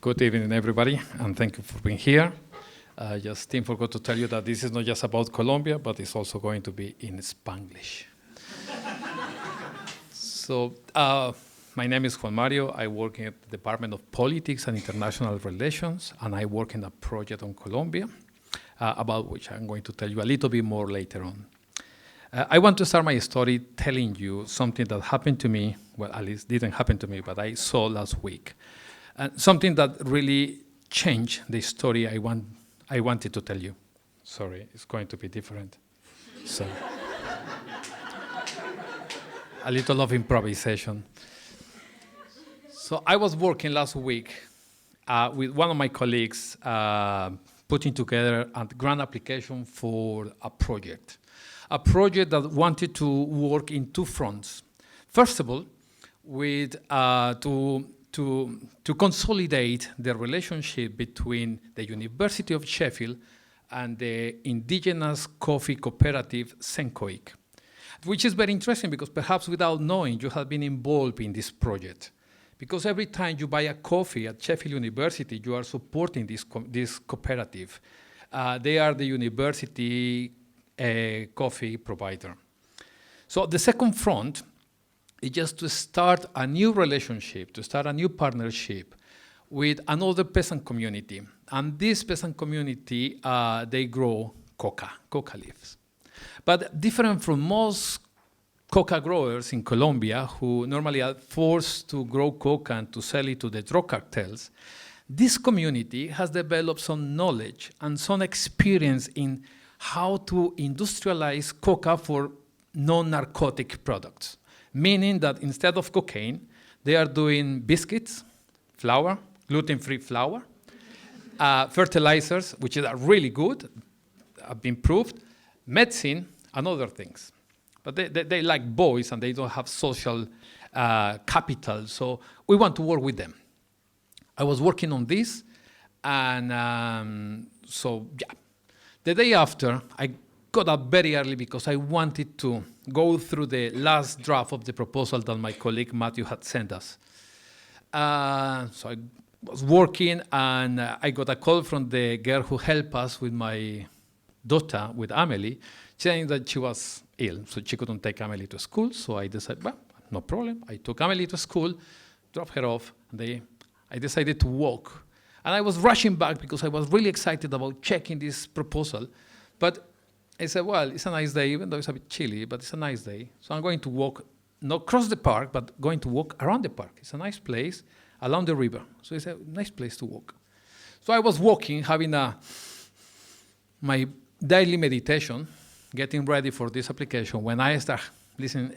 Good evening, everybody, and thank you for being here. Just Tim forgot to tell you that this is not just about Colombia, but it's also going to be in Spanglish. So, my name is Juan Mario. I work in the Department of Politics and International Relations, and I work in a project on Colombia, about which I'm going to tell you a little bit more later on. I want to start my story telling you something that happened to me, well, at least didn't happen to me, but I saw last week. And something that really changed the story I wanted to tell you. Sorry, it's going to be different. So, a little of improvisation. So I was working last week with one of my colleagues putting together a grant application for a project that wanted to work in two fronts. First of all, with to consolidate the relationship between the University of Sheffield and the indigenous coffee cooperative Sencoic, which is very interesting because perhaps without knowing you have been involved in this project. Because every time you buy a coffee at Sheffield University, you are supporting this cooperative. They are the university coffee provider. So the second front is just to start a new relationship, to start a new partnership with another peasant community. And this peasant community, they grow coca leaves. But different from most coca growers in Colombia, who normally are forced to grow coca and to sell it to the drug cartels, this community has developed some knowledge and some experience in how to industrialize coca for non-narcotic products. Meaning that instead of cocaine, they are doing biscuits, flour, gluten-free flour, fertilizers, which are really good, have been proved, medicine, and other things. But they like boys and they don't have social capital, so we want to work with them. I was working on this, and the day after, I got up very early because I wanted to go through the last draft of the proposal that my colleague Matthew had sent us. So I was working, and I got a call from the girl who helped us with my daughter, with Amelie, saying that she was ill, so she couldn't take Amelie to school. So I decided, well, no problem. I took Amelie to school, dropped her off, and I decided to walk. And I was rushing back because I was really excited about checking this proposal. But I said, well, it's a nice day, even though it's a bit chilly, but it's a nice day. So I'm going to walk, not cross the park, but going to walk around the park. It's a nice place along the river. So it's a nice place to walk. So I was walking, having my daily meditation, getting ready for this application, when I start listening,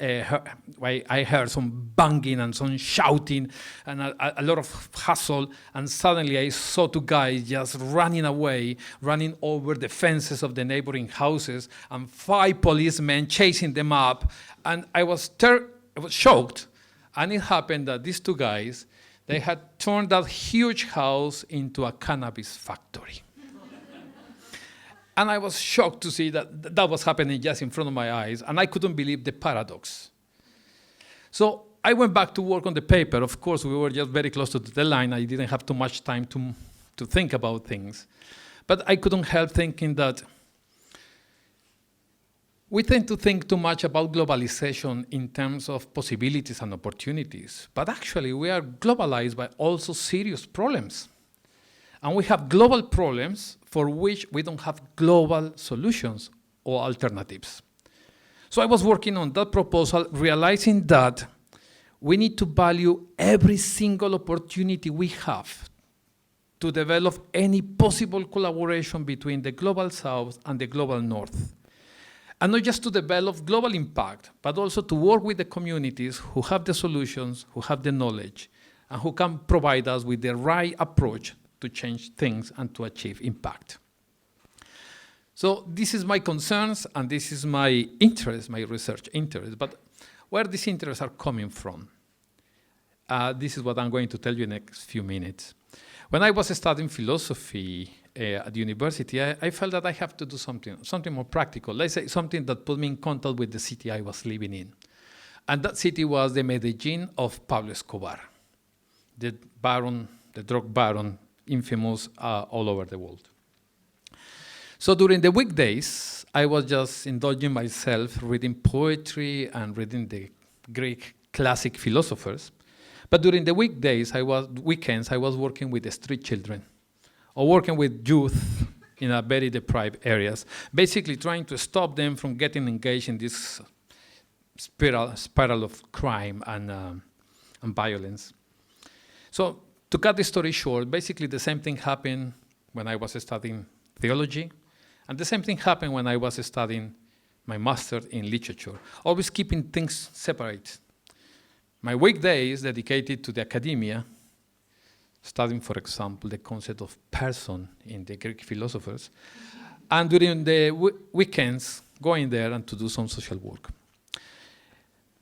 I heard some banging and some shouting and a lot of hustle, and suddenly I saw two guys just running away, running over the fences of the neighboring houses, and 5 policemen chasing them up, and I was shocked, and it happened that these two guys, they had turned that huge house into a cannabis factory. And I was shocked to see that was happening just in front of my eyes, and I couldn't believe the paradox. So I went back to work on the paper. Of course, we were just very close to the deadline. I didn't have too much time to think about things. But I couldn't help thinking that we tend to think too much about globalization in terms of possibilities and opportunities. But actually, we are globalized by also serious problems. And we have global problems for which we don't have global solutions or alternatives. So I was working on that proposal, realizing that we need to value every single opportunity we have to develop any possible collaboration between the global South and the global North. And not just to develop global impact, but also to work with the communities who have the solutions, who have the knowledge, and who can provide us with the right approach to change things and to achieve impact. So this is my concerns, and this is my interest, my research interest. But where these interests are coming from, this is what I'm going to tell you in the next few minutes. When I was studying philosophy at the university, I felt that I have to do something more practical. Let's say something that put me in contact with the city I was living in. And that city was the Medellin of Pablo Escobar. The Baron the drug baron, infamous all over the world. So during the weekdays, I was just indulging myself, reading poetry and reading the Greek classic philosophers. But during the weekends, I was working with the street children or working with youth in a very deprived areas, basically trying to stop them from getting engaged in this spiral of crime and violence. So to cut the story short, basically the same thing happened when I was studying theology, and the same thing happened when I was studying my master in literature, always keeping things separate. My weekdays dedicated to the academia, studying, for example, the concept of person in the Greek philosophers, and during the weekends, going there and to do some social work.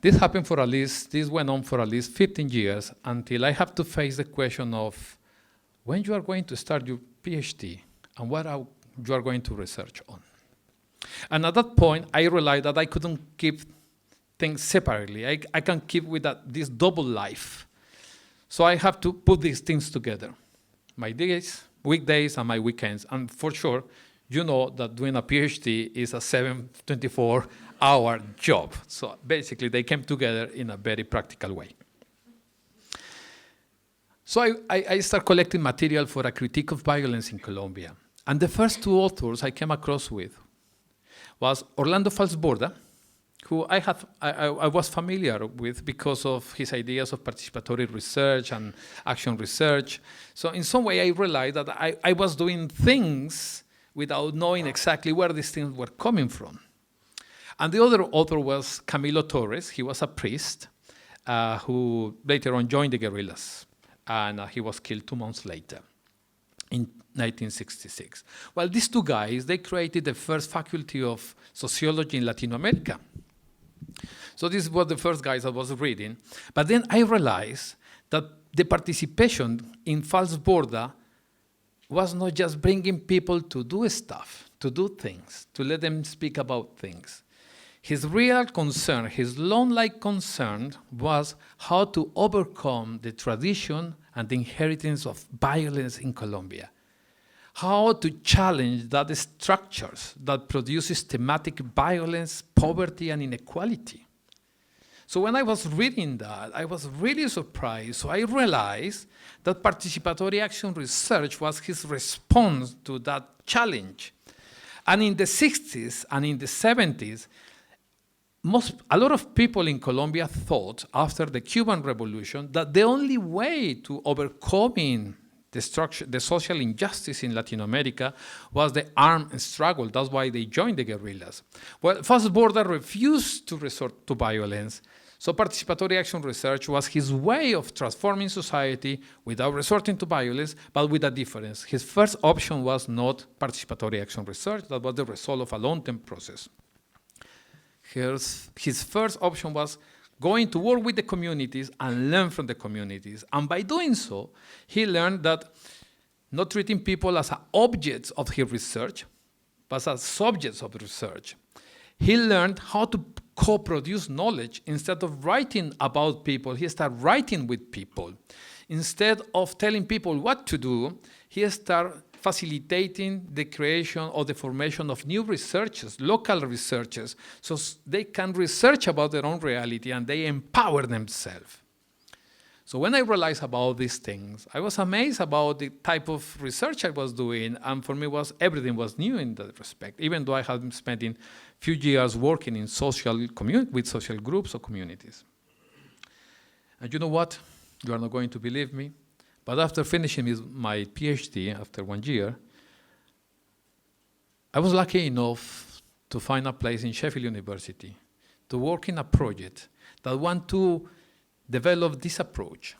This went on for at least 15 years until I have to face the question of when you are going to start your PhD and what you are going to research on. And at that point, I realized that I couldn't keep things separately. I can't keep with this double life. So I have to put these things together. My weekdays and my weekends. And for sure, you know that doing a PhD is a 24-hour job. So basically, they came together in a very practical way. So I started collecting material for a critique of violence in Colombia. And the first two authors I came across with was Orlando Falsborda, who I was familiar with because of his ideas of participatory research and action research. So in some way, I realized that I was doing things without knowing exactly where these things were coming from. And the other author was Camilo Torres. He was a priest who later on joined the guerrillas, and he was killed 2 months later in 1966. Well, these two guys, they created the first faculty of sociology in Latin America. So this was the first guys I was reading. But then I realized that the participation in Falsborda was not just bringing people to do stuff, to do things, to let them speak about things. His real concern, his long-like concern, was how to overcome the tradition and the inheritance of violence in Colombia. How to challenge the structures that produce systematic violence, poverty, and inequality. So when I was reading that, I was really surprised. So I realized that participatory action research was his response to that challenge. And in the 60s and in the 70s, a lot of people in Colombia thought, after the Cuban Revolution, that the only way to overcoming the social injustice in Latin America was the armed struggle. That's why they joined the guerrillas. Well, Falsborda refused to resort to violence, so participatory action research was his way of transforming society without resorting to violence, but with a difference. His first option was not participatory action research. That was the result of a long-term process. His first option was going to work with the communities and learn from the communities. And by doing so, he learned that not treating people as objects of his research, but as subjects of research. He learned how to co-produce knowledge. Instead of writing about people, he started writing with people. Instead of telling people what to do, he started facilitating the creation or the formation of new researchers, local researchers, so they can research about their own reality and they empower themselves. So when I realized about these things, I was amazed about the type of research I was doing, and for me everything was new in that respect, even though I had been spending few years working in with social groups or communities. And you know what? You are not going to believe me, but after finishing my PhD, after 1 year, I was lucky enough to find a place in Sheffield University to work in a project that want to develop this approach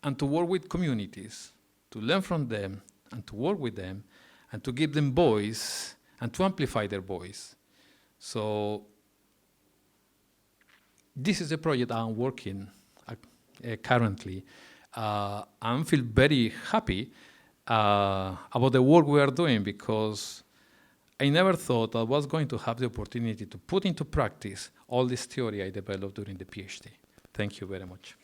and to work with communities, to learn from them and to work with them and to give them voice and to amplify their voice. So this is the project I'm working currently. I feel very happy about the work we are doing because I never thought I was going to have the opportunity to put into practice all this theory I developed during the PhD. Thank you very much.